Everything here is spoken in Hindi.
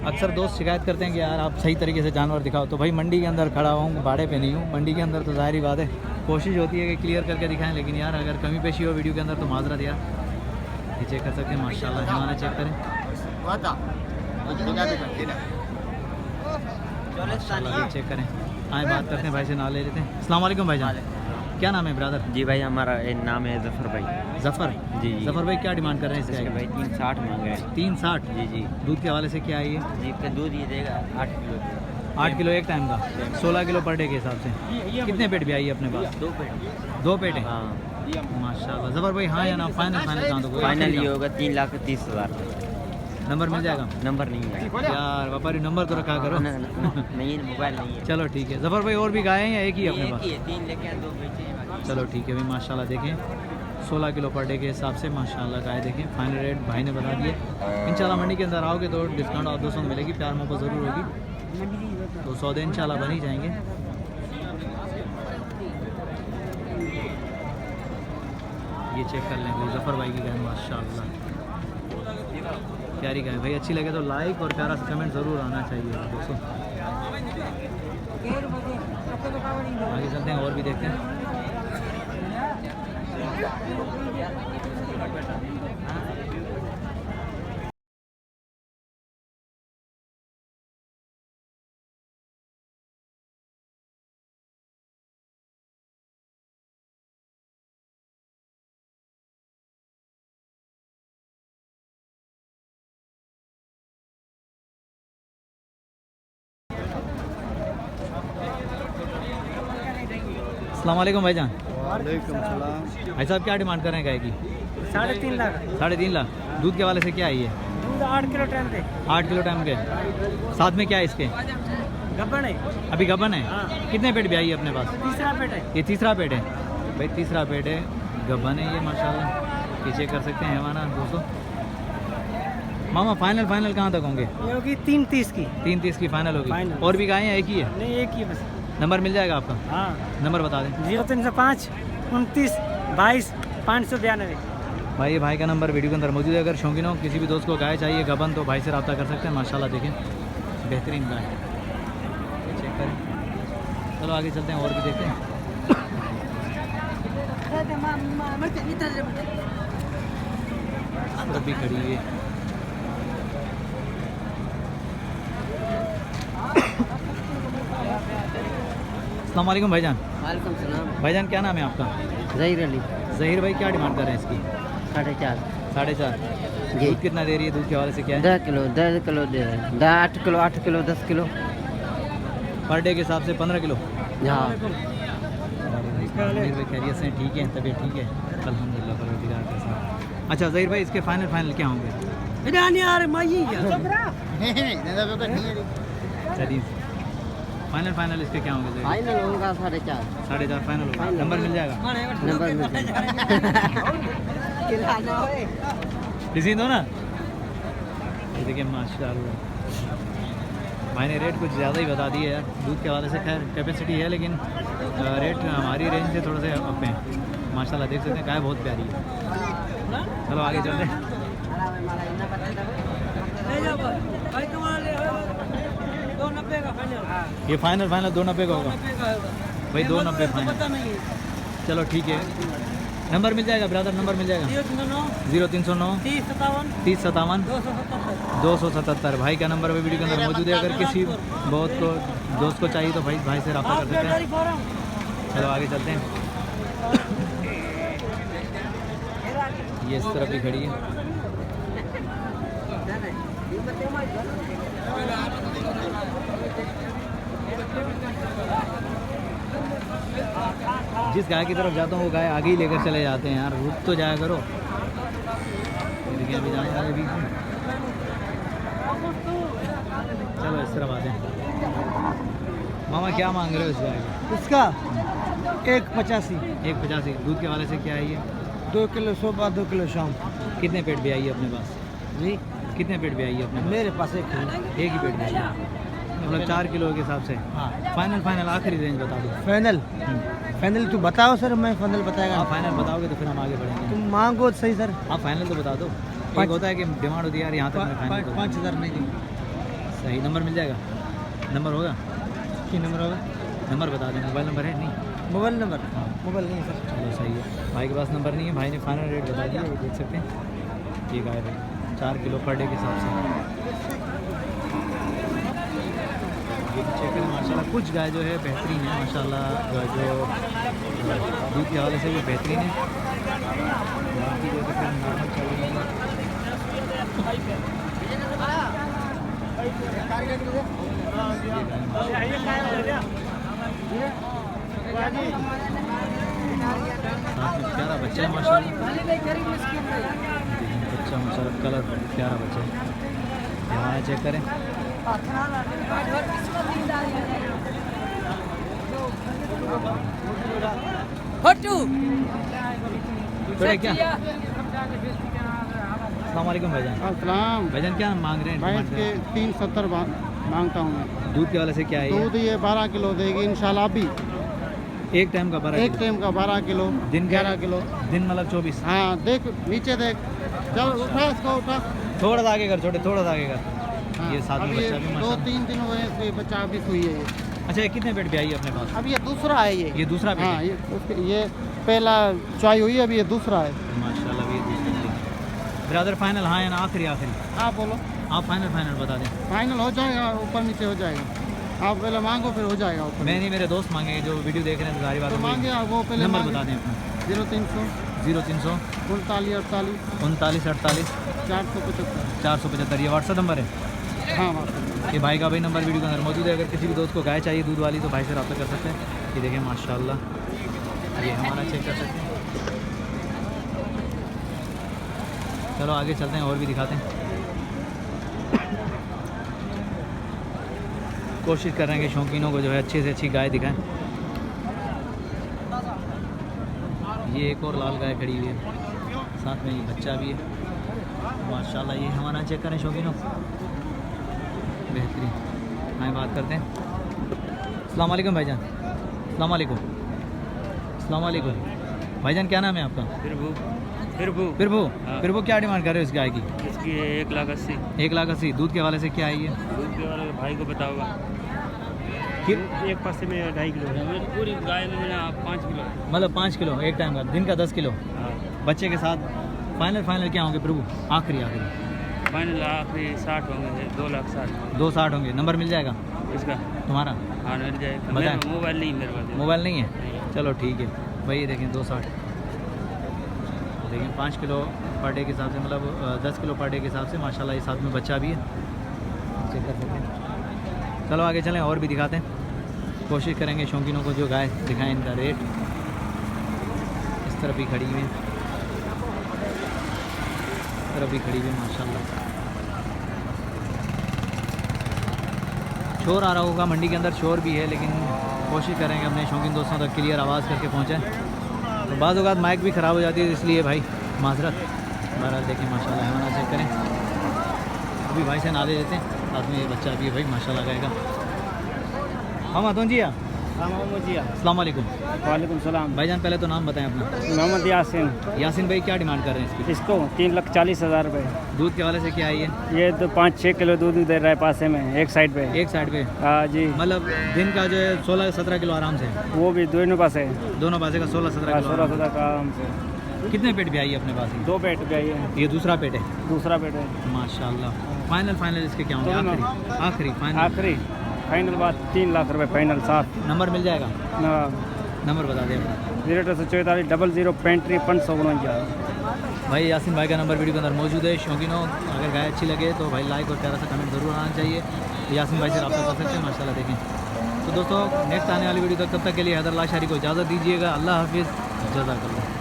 अक्सर दोस्त शिकायत करते हैं कि यार आप सही तरीके से जानवर दिखाओ, तो भाई मंडी के अंदर खड़ा हूँ, भाड़े पे नहीं हूँ। मंडी के अंदर तो ज़ाहिर बात है कोशिश होती है कि क्लियर करके दिखाएं, लेकिन यार अगर कमी पेशी हो वीडियो के अंदर तो माजरत यार। ये चेक कर सकते हैं माशाल्लाह, हिमाना चेक करें, चेक करें। आए बात करते हैं भाई से, नाम ले लेते हैं। अस्सलाम वालेकुम भाईजान, क्या नाम है ब्रदर? जी भाई हमारा नाम है जफ़र भाई। जफ़र जी जफ़र भाई क्या डिमांड कर रहे हैं इसके? भाई 360 मांग रहे हैं। 360? जी जी। दूध के हवाले से क्या है ये? जी इसका दूध ये देगा 8 किलो। 8 किलो एक टाइम का, 16 किलो पर डे के हिसाब से। कितने पेट भी आई है अपने पास? 2 पेट। 2 पेट है? हाँ माशाल्लाह। जफ़र भाई हाँ या ना? फाइनल कहाँ तो? फाइनल ये होगा 3,30,000। नंबर मिल जाएगा? नंबर नहीं है यार व्यापारी नंबर तो रखा करो। नहीं मोबाइल नहीं है। चलो ठीक है। जफ़र भाई और भी गाय हैं या एक ही अपने पास? 3 लेके 2 बेचे हैं। चलो ठीक है भाई, माशाल्लाह देखें 16 किलो पर डे के हिसाब से माशाल्लाह गाय देखें। फाइनल रेट भाई ने बता दिए। इंशाल्लाह मंडी के अंदर आओगे तो डिस्काउंट और 200 मिलेगी, प्यार मोहब्बत ज़रूर होगी, तो सौदे इंशाल्लाह बन ही जाएंगे। ये चेक कर लें भाई जफ़र भाई की गाय माशाल्लाह प्यारी गाय। भाई अच्छी लगे तो लाइक और प्यारा सा कमेंट ज़रूर आना चाहिए दोस्तों। आगे चलते हैं और भी देखते हैं। अस्सलाम वालेकुम भाईजान। वालेकुम सलाम। भाई साहब क्या डिमांड कर रहे हैं गाय की? 3.5 लाख। 3.5 लाख। दूध के वाले से क्या है ये? दूध 8 किलो टाइम पे। 8 किलो टाइम के साथ में क्या है इसके? गब्बन है। अभी गबन है? हाँ। कितने पेट भी आई है अपने पास? तीसरा पेट है। ये तीसरा पेट है भाई, तीसरा पेट है, गबन है ये माशाल्लाह। ये चेक कर सकते हैं हमारा दोस्तों। मामा फाइनल कहाँ तक होंगे? ये होगी 3.30 की। 3.30 की फाइनल होगी। फाइनल। और भी गाय हैं? एक ही है? नहीं एक ही बस। नंबर मिल जाएगा आपका? हाँ। नंबर बता दें। 0305 29 22 592। भाई भाई का नंबर वीडियो के अंदर मौजूद है। अगर शौकीन हो, किसी भी दोस्त को गाय चाहिए गबन, तो भाई से रब्ता कर सकते हैं। माशाल्लाह देखें बेहतरीन गाय, चेक करें। चलो आगे चलते हैं और भी देखते हैं। भी खड़ी है। अस्सलाम वालेकुम भाईजान। वालेकुम सलाम। भाईजान क्या नाम है आपका? ज़हीर अली। ज़हीर भाई क्या डिमांड कर रहे हैं इसकी? 4.5। 4.5। जी। दूध कितना दे रही है? दूध के हवाले से क्या है? 10 किलो दे रहे हैं। 8 kilo 8 kilo 10 kilo per day के हिसाब से 15 किलो। हाँ। ज़हीर भाई खैरियत से? ठीक है, तबीयत ठीक है? अल्हम्दुलिल्लाह परवरदिगार के साथ। अच्छा ज़हीर भाई इसके फाइनल क्या होंगे? चलिए फाइनल इसके क्या होंगे? फाइनल होगा 4.5। 4.5 फाइनल होगा। नंबर मिल जाएगा? नंबर मिल किसी दो ना। ये देखिए माशाल्लाह भाई ने रेट कुछ ज़्यादा ही बता दिए यार। दूध के हवाले से खैर कैपेसिटी है, लेकिन रेट हमारी रेंज से थोड़े से अप हैं। माशाल्लाह देख सकते हैं गाय बहुत प्यारी है। चलो आगे चलते हैं। ये फाइनल 290 का होगा भाई? 290 फाइनल। चलो ठीक है। नंबर मिल जाएगा ब्रदर? नंबर मिल जाएगा? 0309 30 57 277। भाई का नंबर वीडियो के अंदर मौजूद है। अगर किसी दोस्त को चाहिए तो भाई से रब्ता कर सकते हैं। चलो आगे चलते हैं। ये इस तरफ भी खड़ी है। जिस गाय की तरफ जाता हूँ वो गाय आगे ही लेकर चले जाते हैं यार, रुक तो जाया करो। देखिए अभी जाने वाले बीच में। चलो इस तरफ आते हैं। मामा क्या मांग रहे हो इस गाय का? इसका 1.85। 1.85। दूध के वाले से क्या है ये? 2 किलो सुबह 2 किलो शाम। कितने पेट भी आई है अपने पास? जी कितने पेट भी आई है अपने पास? मेरे पास एक ही पेट भी आई है, मतलब 4 किलो के हिसाब से। हाँ। फाइनल आखिरी रेंज बता दो। फाइनल तू बताओ सर, मैं फाइनल बताएगा। आप फाइनल बताओगे तो फिर हम आगे बढ़ेंगे। तुम मांगो सही सर। आप फाइनल तो बता दो। एक होता है कि डिमांड होती है यार यहाँ तक मैं फाइनल 5,000 नहीं दी। सही, नंबर मिल जाएगा? नंबर होगा? की नंबर होगा? नंबर बता दें, मोबाइल नंबर है नहीं? Mobile number? हाँ। मोबाइल नहीं है सर। चलो सही है, भाई के पास नंबर नहीं है, भाई ने फाइनल रेट बता दिया, ये देख सकते हैं। ये गाय भाई 4 किलो पर डे के हिसाब से। ये चेक करें माशाल्लाह, कुछ गाय जो है बेहतरीन है माशाल्लाह, जो दूध के हवाले से भी बेहतरीन है। बाकी जो तो फिर नॉर्मल चल रही है। प्यारा बच्चा है माशाल्लाह, बच्चा माशाल्लाह कलर प्यारा बच्चा है। यहाँ चेक करें, थोड़ा क्या? अस्सलाम वालेकुम भाईजान। अस्सलाम भाईजान क्या मांग रहे हैं? भैंस के 370 मांगता हूँ मैं। दूध के वाले से क्या है ये? दूध ये 12 किलो देगी इंशाल्लाह। अभी एक टाइम का 12 एक टाइम का 12 किलो, दिन का? 11 किलो। दिन मतलब 24। हाँ देख नीचे देख, चल उठा इसको उठा। थोड़ा सा आगे कर छोटे, थोड़ा सा आगे कर। हाँ, ये साथ में अब बच्चा भी माशाल्लाह। 2-3 दिन हुए इसके बच्चा अभी हुई है ये। अच्छा, ये कितने पेट भी आई है अपने पास? अब ये दूसरा है ये दूसरा पेट हाँ है? ये पहला चॉई हुई है, अभी ये दूसरा है। माशाल्लाह, ये दूसरा है। ब्रदर फाइनल हाँ या ना? आखिरी हाँ बोलो, आप फाइनल बता दें। फाइनल हो जाएगा, ऊपर नीचे हो जाएगा। आप पहले मांगो फिर हो जाएगा ऊपर। मैं नहीं, मेरे दोस्त मांगेंगे जो वीडियो देख रहे हैं, सारी बात तो मांगे वो पहले नंबर मांगे। बता दें अपना। 0300 0300 49 48 39 48 475। 475, ये व्हाट्सअप नंबर है। हाँ WhatsApp। ये भाई का भाई नंबर वीडियो के अंदर मौजूद है। अगर किसी भी दोस्त को गाय चाहिए दूध वाली तो भाई से रब्ता कर सकते हैं। ये देखें माशाल्लाह, ये हमारा चेक कर सकते हैं। चलो आगे चलते हैं और भी दिखाते हैं। कोशिश कर रहे हैं कि शौकीनों को जो है अच्छे से अच्छी गाय दिखाएं। ये एक और लाल गाय खड़ी हुई है, साथ में ये बच्चा भी है माशाल्लाह। ये हमारा चेक करें शौकीनों, बेहतरीन। आए बात करते हैं। अस्सलाम वालेकुम भाईजान। अस्सलाम वालेकुम। अस्सलाम वालेकुम भाईजान, क्या नाम है आपका? फिरबू। फिरबू क्या डिमांड कर रहे हो इस गाय की? इसकी 1,80,000। 1,80,000। दूध के हवाले से क्या है ये? दूध के वाले भाई को बताओगा। एक पासे में 2.5 किलो पूरी गाय में मेरा 5 किलो। मतलब 5 किलो एक टाइम का, दिन का 10 किलो हाँ बच्चे के साथ। फाइनल क्या होंगे प्रभु? आखिरी फाइनल आखिरी 60 होंगे, 2,60,000। 260 होंगे। नंबर मिल जाएगा इसका? तुम्हारा? हाँ मिल जाएगा। बताएं। मोबाइल नहीं मेरे पास। मोबाइल नहीं है? चलो ठीक है भाई। ये देखें 260, देखें 5 किलो पर डे के हिसाब से, मतलब 10 किलो पर डे के हिसाब से माशाल्लाह। ये साथ में बच्चा भी है, चेक कर सकते हैं। चलो आगे चलें और भी दिखाते हैं। कोशिश करेंगे शौकीनों को जो गाय दिखाएं इनका रेट। इस तरफ भी खड़ी हुई है, इस तरफ भी खड़ी हुई है माशाल्लाह। शोर आ रहा होगा मंडी के अंदर, शोर भी है, लेकिन कोशिश करेंगे अपने शौकीन दोस्तों तक क्लियर आवाज़ करके पहुँचाएँ। तो बाज़ औक़ात माइक भी ख़राब हो जाती है, इसलिए भाई माजरत। बहरहाल देखें माशाल्लाह, हमारा चेक करें। अभी भाई से नाले देते हैं, साथ में ये बच्चा भी है भाई माशाल्लाह गाय का। हम आतों जी अस्सलाम वालेकुम। वालेकुम सलाम। भाईजान पहले तो नाम बताएं अपना। मोहम्मद यासिन। यासिन भाई क्या डिमांड कर रहे हैं इसकी? इसको 3,40,000 रुपये। दूध के वाले से क्या है ये? ये तो 5-6 किलो दूध दे रहा है पासे में, एक साइड पे। एक साइड पे? हाँ जी। मतलब दिन का जो है 16-17 किलो आराम से? वो भी दोनों पास है। दोनों पासे का 16-17 किलो? 16-17 का आराम से। कितने पेट भी आई है अपने पास? 2 पेट पे आई है। ये दूसरा पेट है? दूसरा पेट है माशाल्लाह। फाइनल इसके क्या होंगे? आखिरी फाइनल बात 3 लाख रुपए फाइनल। साथ नंबर मिल जाएगा? नंबर बता दें। 044 00 35 549। भाई यासिन भाई का नंबर वीडियो के अंदर मौजूद है। शौकीनों अगर गाय अच्छी लगे तो भाई लाइक और प्यारा सा कमेंट ज़रूर आना चाहिए। यासिन भाई से रब्ता कर सकते हैं माशाल्लाह। देखें तो दोस्तों, नेक्स्ट आने वाली वीडियो तक, तब तक के लिए हैदर लाशारी को इजाज़त दीजिएगा। अल्लाह हाफिज़, जज़ाकल्लाह।